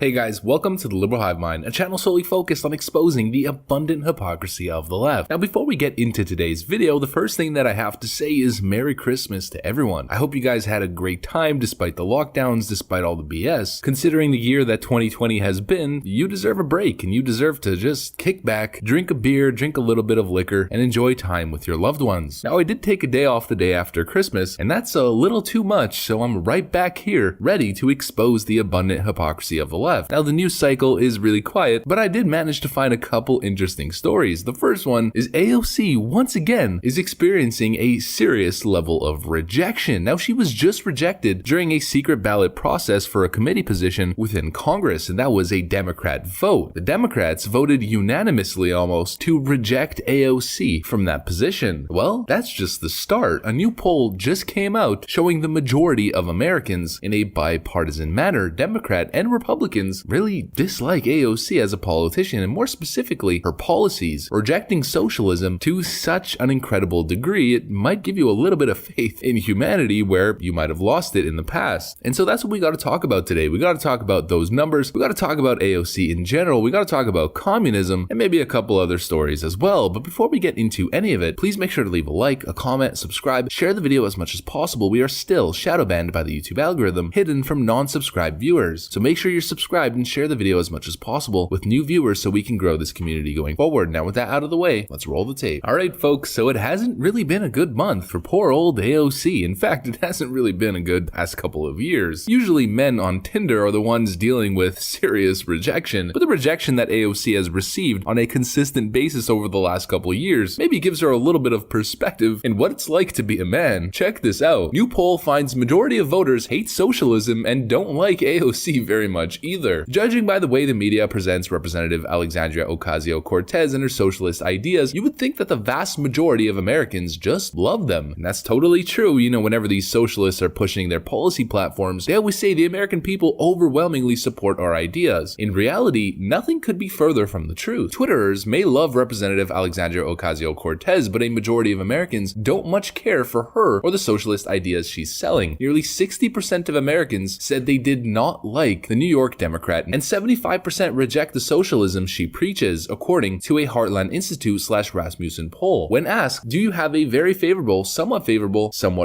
Hey guys, welcome to the Liberal Hivemind, a channel solely focused on exposing the abundant hypocrisy of the left. Now before we get into today's video, the first thing that I have to say is Merry Christmas to everyone. I hope you guys had a great time despite the lockdowns, despite all the BS. Considering the year that 2020 has been, you deserve a break and you deserve to just kick back, drink a beer, drink a little bit of liquor, and enjoy time with your loved ones. Now I did take a day off the day after Christmas, and that's a little too much, so I'm right back here, ready to expose the abundant hypocrisy of the left. Now the news cycle is really quiet, but I did manage to find a couple interesting stories. The first one is AOC once again is experiencing a serious level of rejection. Now she was just rejected during a secret ballot process for a committee position within Congress, and that was a Democrat vote. The Democrats voted unanimously almost to reject AOC from that position. Well, that's just the start. A new poll just came out showing the majority of Americans in a bipartisan manner, Democrat and Republican, really dislike AOC as a politician, and more specifically her policies. Rejecting socialism to such an incredible degree, it might give you a little bit of faith in humanity where you might have lost it in the past. And so that's what we got to talk about today. We got to talk about those numbers, we got to talk about AOC in general, we got to talk about communism, and maybe a couple other stories as well. But before we get into any of it, please make sure to leave a like, a comment, subscribe, share the video as much as possible. We are still shadow banned by the YouTube algorithm, hidden from non-subscribed viewers. So make sure you're subscribed and share the video as much as possible with new viewers so we can grow this community going forward. Now with that out of the way, let's roll the tape. Alright folks, so it hasn't really been a good month for poor old AOC. In fact, it hasn't really been a good past couple of years. Usually men on Tinder are the ones dealing with serious rejection, but the rejection that AOC has received on a consistent basis over the last couple of years maybe gives her a little bit of perspective in what it's like to be a man. Check this out. New poll finds majority of voters hate socialism and don't like AOC very much either. Judging by the way the media presents Representative Alexandria Ocasio-Cortez and her socialist ideas, you would think that the vast majority of Americans just love them. And that's totally true. You know, whenever these socialists are pushing their policy platforms, they always say the American people overwhelmingly support our ideas. In reality, nothing could be further from the truth. Twitterers may love Representative Alexandria Ocasio-Cortez, but a majority of Americans don't much care for her or the socialist ideas she's selling. Nearly 60% of Americans said they did not like the New York Democrat, and 75% reject the socialism she preaches, according to a Heartland Institute/Rasmussen poll. When asked, do you have a very favorable, somewhat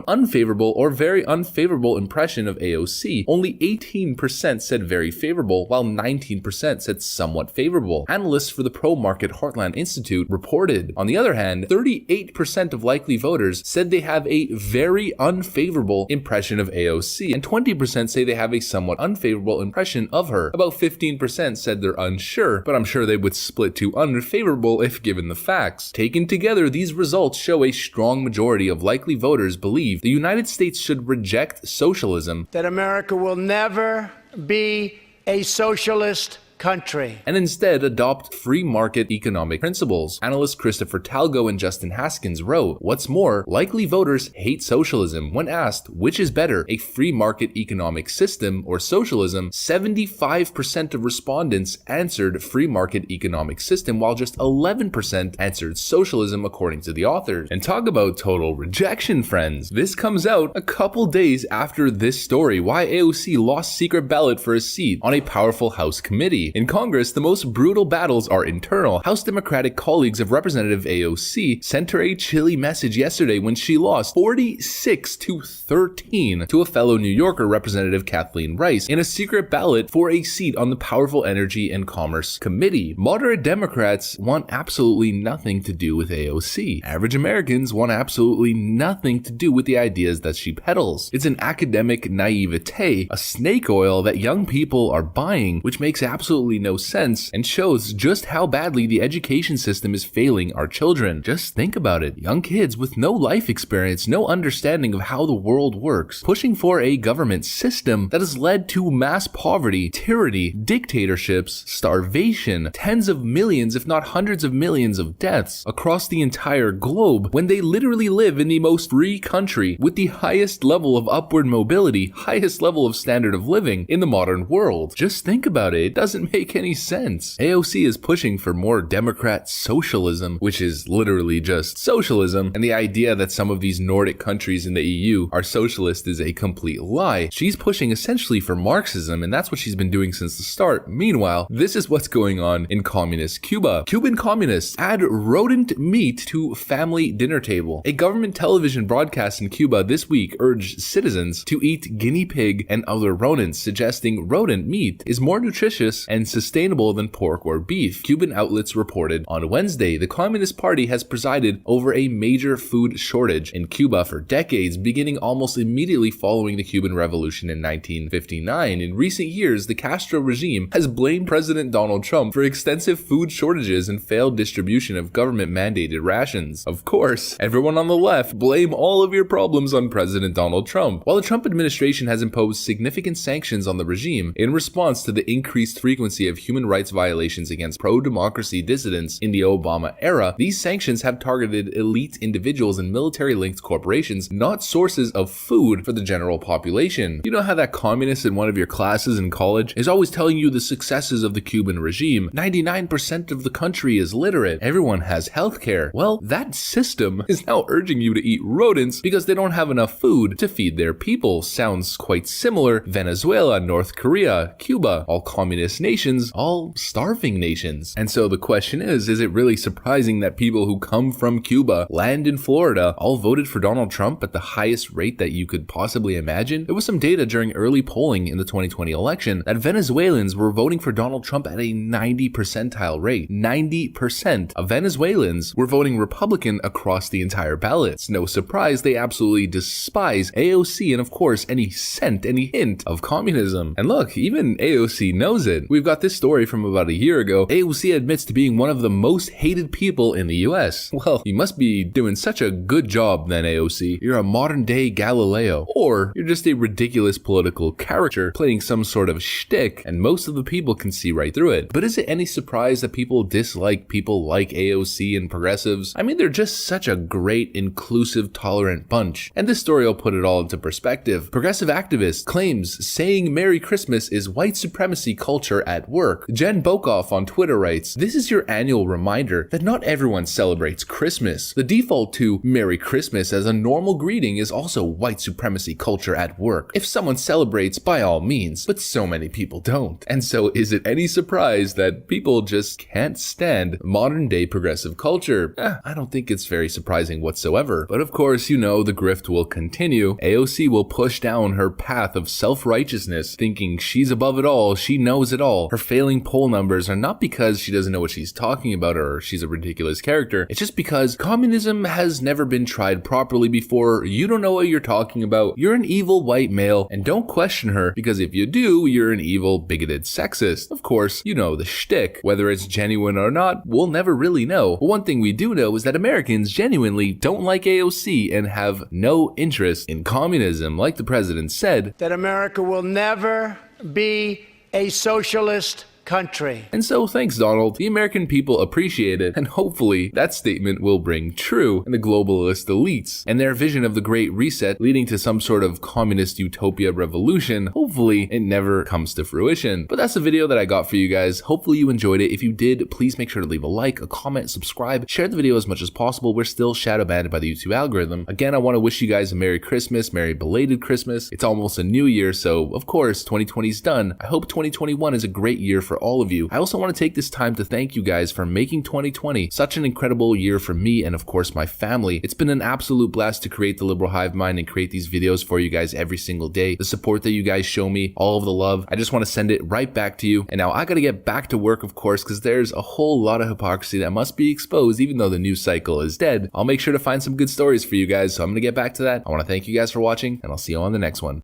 unfavorable, or very unfavorable impression of AOC, only 18% said very favorable, while 19% said somewhat favorable. Analysts for the pro-market Heartland Institute reported. On the other hand, 38% of likely voters said they have a very unfavorable impression of AOC, and 20% say they have a somewhat unfavorable impression of her. About 15% said they're unsure, but I'm sure they would split to unfavorable if given the facts. Taken together, these results show a strong majority of likely voters believe the United States should reject socialism, that America will never be a socialist country, and instead adopt free market economic principles. Analysts Christopher Talgo and Justin Haskins wrote, what's more, likely voters hate socialism. When asked which is better, a free market economic system or socialism, 75% of respondents answered free market economic system, while just 11% answered socialism, according to the authors. And talk about total rejection, friends. This comes out a couple days after this story, why AOC lost secret ballot for a seat on a powerful House committee. In Congress, the most brutal battles are internal. House Democratic colleagues of Representative AOC sent her a chilly message yesterday when she lost 46-13 to a fellow New Yorker, Representative Kathleen Rice, in a secret ballot for a seat on the powerful Energy and Commerce Committee. Moderate Democrats want absolutely nothing to do with AOC. Average Americans want absolutely nothing to do with the ideas that she peddles. It's an academic naivete, a snake oil that young people are buying, which makes absolutely no sense and shows just how badly the education system is failing our children. Just think about it. Young kids with no life experience, no understanding of how the world works, pushing for a government system that has led to mass poverty, tyranny, dictatorships, starvation, tens of millions, if not hundreds of millions of deaths across the entire globe, when they literally live in the most free country with the highest level of upward mobility, highest level of standard of living in the modern world. Just think about it. It doesn't doesn't make any sense. AOC is pushing for more Democrat socialism, which is literally just socialism, and the idea that some of these Nordic countries in the EU are socialist is a complete lie. She's pushing essentially for Marxism, and that's what she's been doing since the start. Meanwhile, this is what's going on in communist Cuba. Cuban communists add rodent meat to family dinner table. A government television broadcast in Cuba this week urged citizens to eat guinea pig and other rodents, suggesting rodent meat is more nutritious and sustainable than pork or beef. Cuban outlets reported on Wednesday the Communist Party has presided over a major food shortage in Cuba for decades, beginning almost immediately following the Cuban Revolution in 1959. In recent years, the Castro regime has blamed President Donald Trump for extensive food shortages and failed distribution of government-mandated rations. Of course, everyone on the left blame all of your problems on President Donald Trump. While the Trump administration has imposed significant sanctions on the regime in response to the increased frequency of human rights violations against pro-democracy dissidents in the Obama era, these sanctions have targeted elite individuals and military-linked corporations, not sources of food for the general population. You know how that communist in one of your classes in college is always telling you the successes of the Cuban regime? 99% of the country is literate. Everyone has healthcare. Well, that system is now urging you to eat rodents because they don't have enough food to feed their people. Sounds quite similar. Venezuela, North Korea, Cuba, all communist nations, all starving nations. And so the question is it really surprising that people who come from Cuba, land in Florida, all voted for Donald Trump at the highest rate that you could possibly imagine? There was some data during early polling in the 2020 election that Venezuelans were voting for Donald Trump at a 90 percentile rate. 90% of Venezuelans were voting Republican across the entire ballot. It's no surprise they absolutely despise AOC and of course any hint of communism. And look, even AOC knows it. We've got this story from about a year ago. AOC admits to being one of the most hated people in the US. Well, you must be doing such a good job then, AOC. You're a modern day Galileo. Or you're just a ridiculous political character playing some sort of shtick, and most of the people can see right through it. But is it any surprise that people dislike people like AOC and progressives? I mean, they're just such a great, inclusive, tolerant bunch. And this story will put it all into perspective. Progressive activist claims saying Merry Christmas is white supremacy culture at work. Jen Bokoff on Twitter writes, "This is your annual reminder that not everyone celebrates Christmas. The default to Merry Christmas as a normal greeting is also white supremacy culture at work. If someone celebrates, by all means, but so many people don't. And so is it any surprise that people just can't stand modern day progressive culture? I don't think it's very surprising whatsoever. But of course, you know, the grift will continue. AOC will push down her path of self-righteousness, thinking she's above it all, she knows it all. Her failing poll numbers are not because she doesn't know what she's talking about or she's a ridiculous character. It's just because communism has never been tried properly before. You don't know what you're talking about. You're an evil white male, and don't question her, because if you do, you're an evil, bigoted sexist. Of course, you know the shtick. Whether it's genuine or not, we'll never really know. But one thing we do know is that Americans genuinely don't like AOC and have no interest in communism. Like the president said, that America will never be a socialist country. And so thanks, Donald. The American people appreciate it, and hopefully that statement will bring true in the globalist elites and their vision of the Great Reset leading to some sort of communist utopia revolution. Hopefully it never comes to fruition. But that's the video that I got for you guys. Hopefully you enjoyed it. If you did, please make sure to leave a like, a comment, subscribe, share the video as much as possible. We're still shadow banned by the YouTube algorithm. Again, I want to wish you guys a Merry Christmas, Merry belated Christmas. It's almost a new year, so of course 2020 is done. I hope 2021 is a great year for all of you. I also want to take this time to thank you guys for making 2020 such an incredible year for me and of course my family. It's been an absolute blast to create the Liberal Hive Mind and create these videos for you guys every single day. The support that you guys show me, all of the love, I just want to send it right back to you. And now I gotta get back to work, of course, because there's a whole lot of hypocrisy that must be exposed even though the news cycle is dead. I'll make sure to find some good stories for you guys, so I'm gonna get back to that. I want to thank you guys for watching, and I'll see you on the next one.